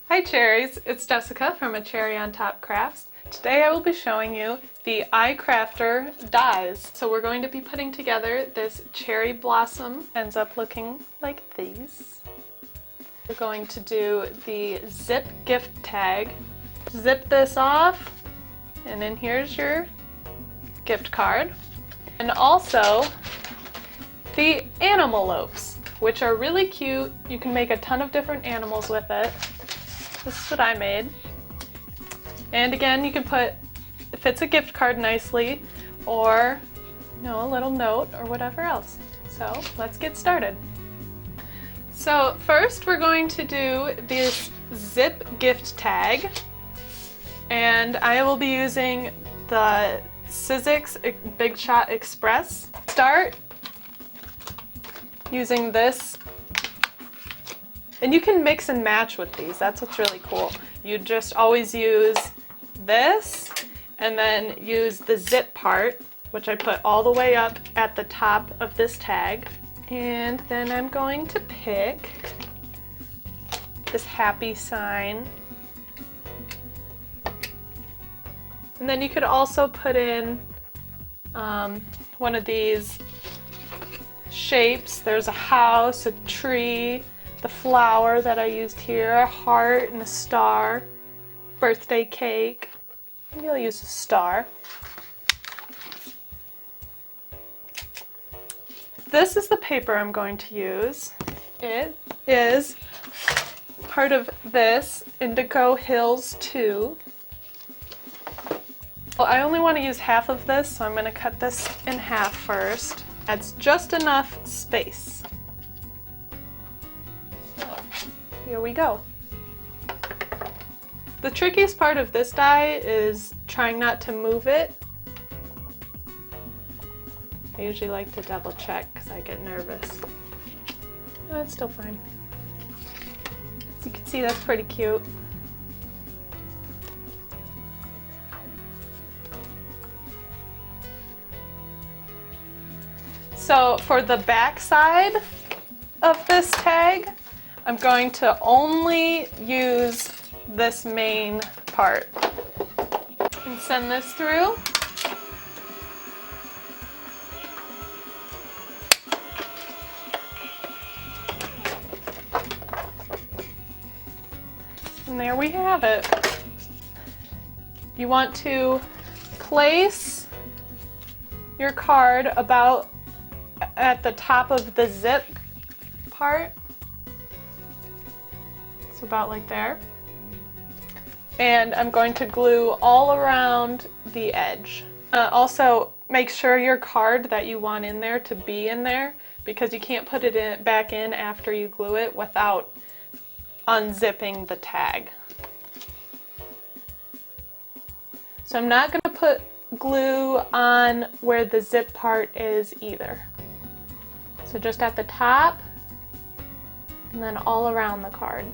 Hi cherries, it's Jessica from A Cherry on Top Crafts. Today I will be showing you the iCrafter dies. So we're going to be putting together this cherry blossom. Ends up looking like these. We're going to do the zip gift tag. Zip this off, and then here's your gift card. And also the Animalopes, which are really cute. You can make a ton of different animals with it. This is what I made. And again, you can put, it fits a gift card nicely, or a little note or whatever else. So let's get started. So first we're going to do this zip gift tag, and I will be using the Sizzix Big Shot Express. Start using this. And you can mix and match with these, that's what's really cool. You just always use this and then use the zip part, which I put all the way up at the top of this tag. And then I'm going to pick this happy sign. And then you could also put in one of these shapes. There's a house, a tree, the flower that I used here, a heart and a star, birthday cake. Maybe I'll use a star. This is the paper I'm going to use. It is part of this Indigo Hills 2. Well, I only want to use half of this, so I'm going to cut this in half first. That's just enough space. Here we go. The trickiest part of this die is trying not to move it. I usually like to double check because I get nervous. Oh, it's still fine. As you can see, that's pretty cute. So for the back side of this tag, I'm going to only use this main part and send this through. And there we have it. You want to place your card about at the top of the zip part. It's about like there. And I'm going to glue all around the edge. Also, make sure your card that you want in there to be in there, because you can't put it back in after you glue it without unzipping the tag. So I'm not going to put glue on where the zip part is either. So just at the top and then all around the card.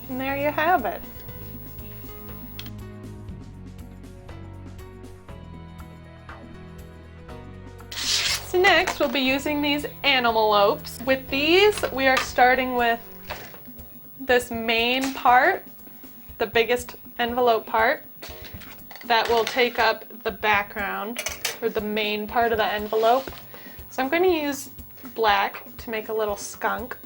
And there you have it. So next we'll be using these Animalopes. With these, we are starting with this main part, the biggest envelope part, that will take up the background, or the main part of the envelope. So I'm going to use black to make a little skunk.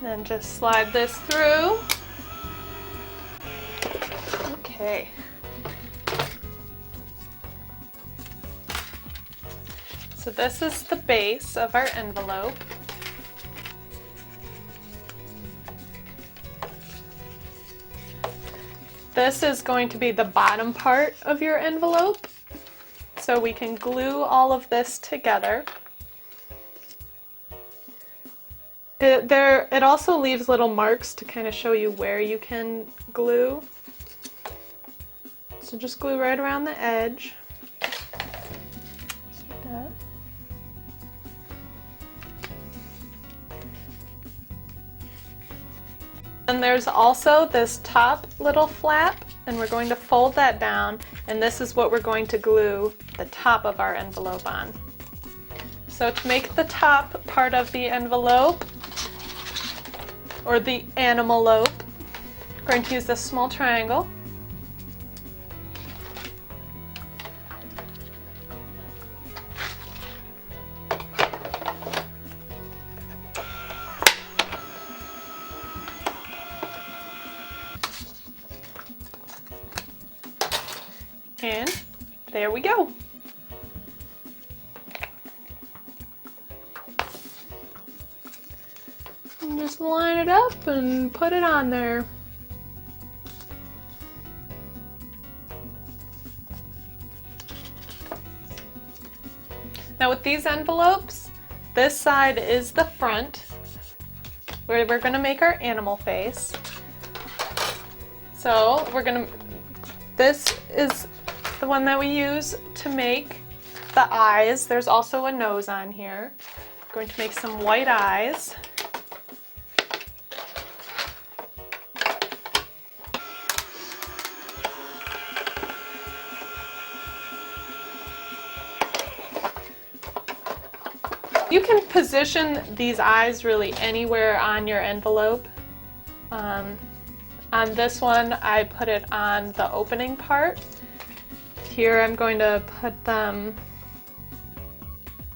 Then just slide this through. Okay. So this is the base of our envelope. This is going to be the bottom part of your envelope. So we can glue all of this together. It also leaves little marks to kind of show you where you can glue. So just glue right around the edge. And there's also this top little flap, and we're going to fold that down, and this is what we're going to glue the top of our envelope on. So to make the top part of the envelope, or the animalope, we're going to use this small triangle. And there we go. And just line it up and put it on there. Now with these envelopes, this side is the front, where we're going to make our animal face. So this is the one that we use to make the eyes. There's also a nose on here. I'm going to make some white eyes. You can position these eyes really anywhere on your envelope. On this one, I put it on the opening part. Here I'm going to put them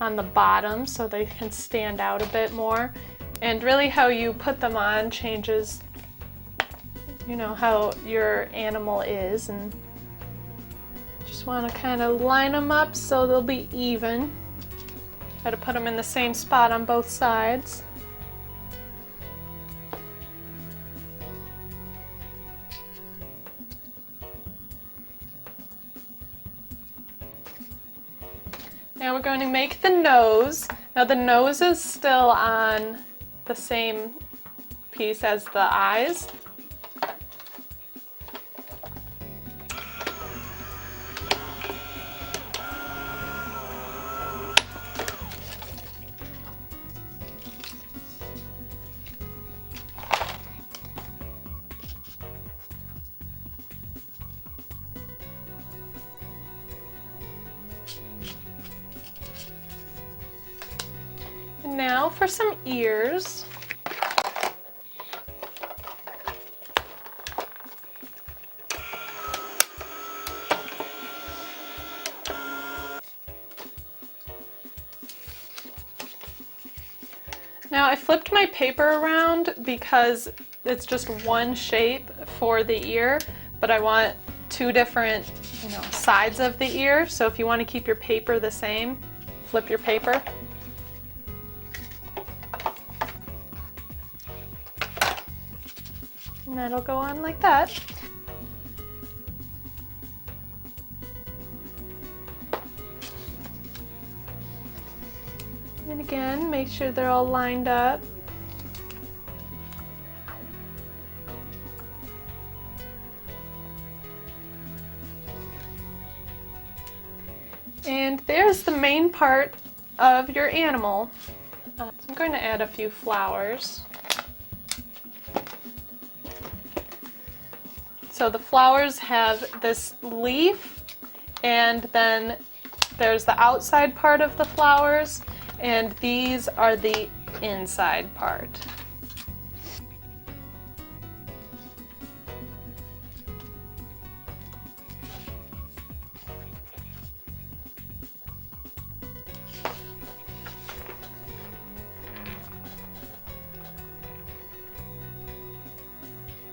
on the bottom so they can stand out a bit more. And really how you put them on changes, you know, how your animal is, and just want to kind of line them up so they'll be even. Try to put them in the same spot on both sides. Now we're going to make the nose. Now the nose is still on the same piece as the eyes. And now for some ears. Now I flipped my paper around because it's just one shape for the ear, but I want two different, sides of the ear. So if you want to keep your paper the same, flip your paper. And that'll go on like that. And again, make sure they're all lined up. And there's the main part of your animal. So I'm going to add a few flowers. So the flowers have this leaf, and then there's the outside part of the flowers, and these are the inside part.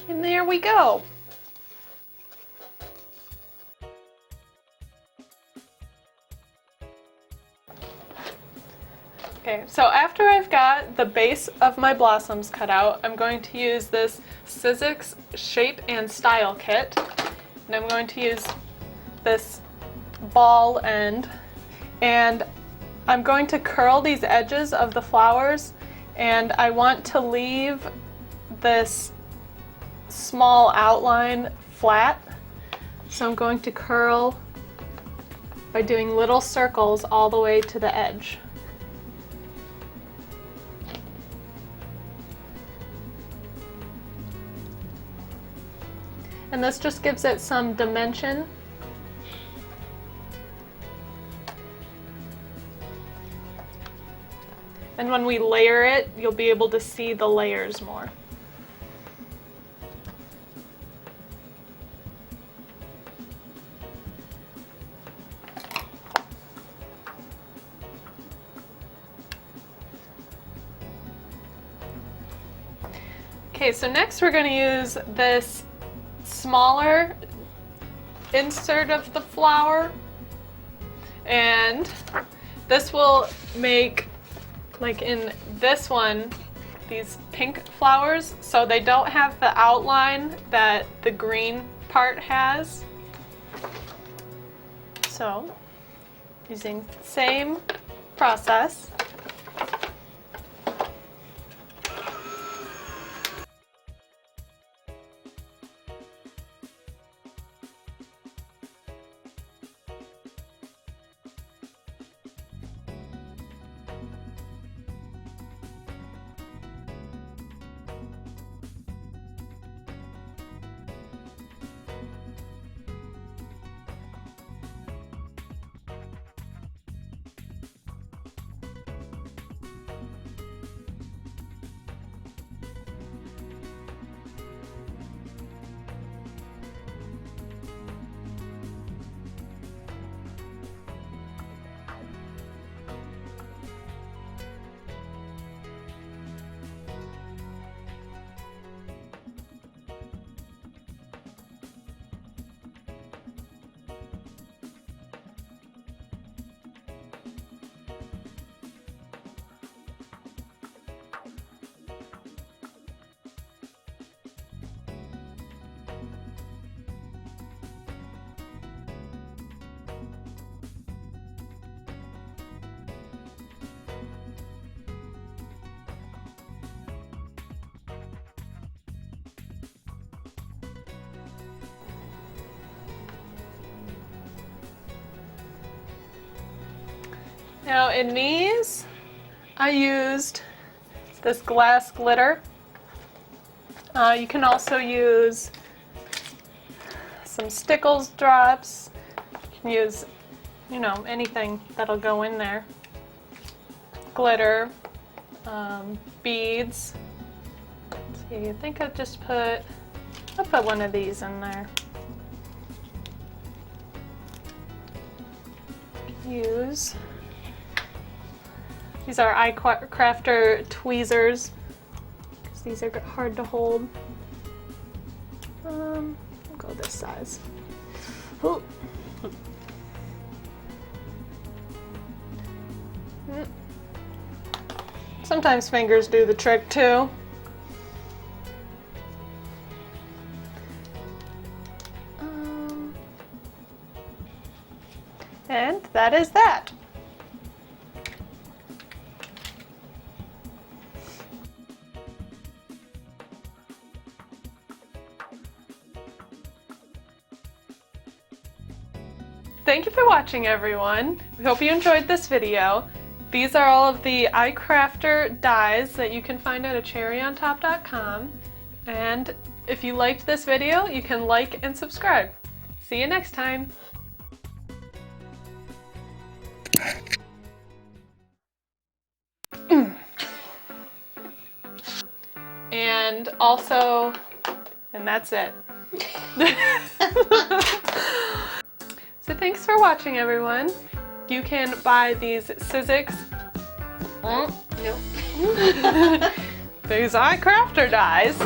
And there we go. Okay, so after I've got the base of my blossoms cut out, I'm going to use this Sizzix Shape and Style Kit. And I'm going to use this ball end. And I'm going to curl these edges of the flowers. And I want to leave this small outline flat. So I'm going to curl by doing little circles all the way to the edge. And this just gives it some dimension. And when we layer it, you'll be able to see the layers more. Okay, so next we're going to use this smaller insert of the flower, and this will make, like in this one, these pink flowers, so they don't have the outline that the green part has. So, using the same process. Now in these, I used this glass glitter. You can also use some Stickles drops. You can use, you know, anything that'll go in there. Glitter, beads. Let's see, I think I'll put one of these in there. Use. These are iCrafter tweezers, because these are hard to hold. I'll go this size. Ooh. Sometimes fingers do the trick too. And that is that. Thank you for watching, everyone. We hope you enjoyed this video. These are all of the iCrafter dies that you can find at acherryontop.com. And if you liked this video, you can like and subscribe. See you next time. And also, and that's it. So thanks for watching, everyone. You can buy these Sizzix. No. These iCrafter dies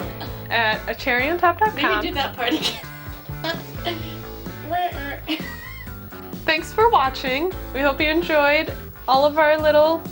at acherryontop.com. Maybe do that part again. Thanks for watching. We hope you enjoyed all of our little